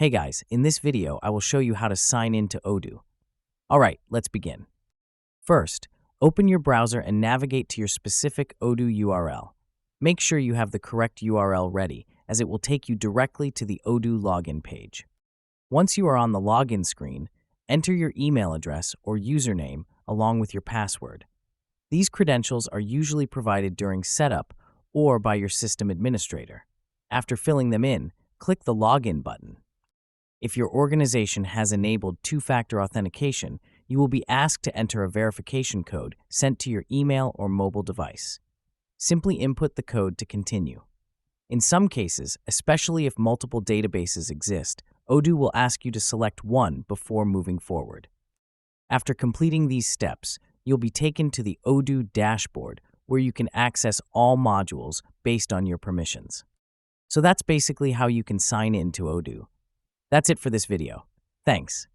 Hey guys, in this video, I will show you how to sign in to Odoo. Alright, let's begin. First, open your browser and navigate to your specific Odoo URL. Make sure you have the correct URL ready, as it will take you directly to the Odoo login page. Once you are on the login screen, enter your email address or username along with your password. These credentials are usually provided during setup or by your system administrator. After filling them in, click the Login button. If your organization has enabled two-factor authentication, you will be asked to enter a verification code sent to your email or mobile device. Simply input the code to continue. In some cases, especially if multiple databases exist, Odoo will ask you to select one before moving forward. After completing these steps, you'll be taken to the Odoo dashboard where you can access all modules based on your permissions. So that's basically how you can sign in to Odoo. That's it for this video. Thanks.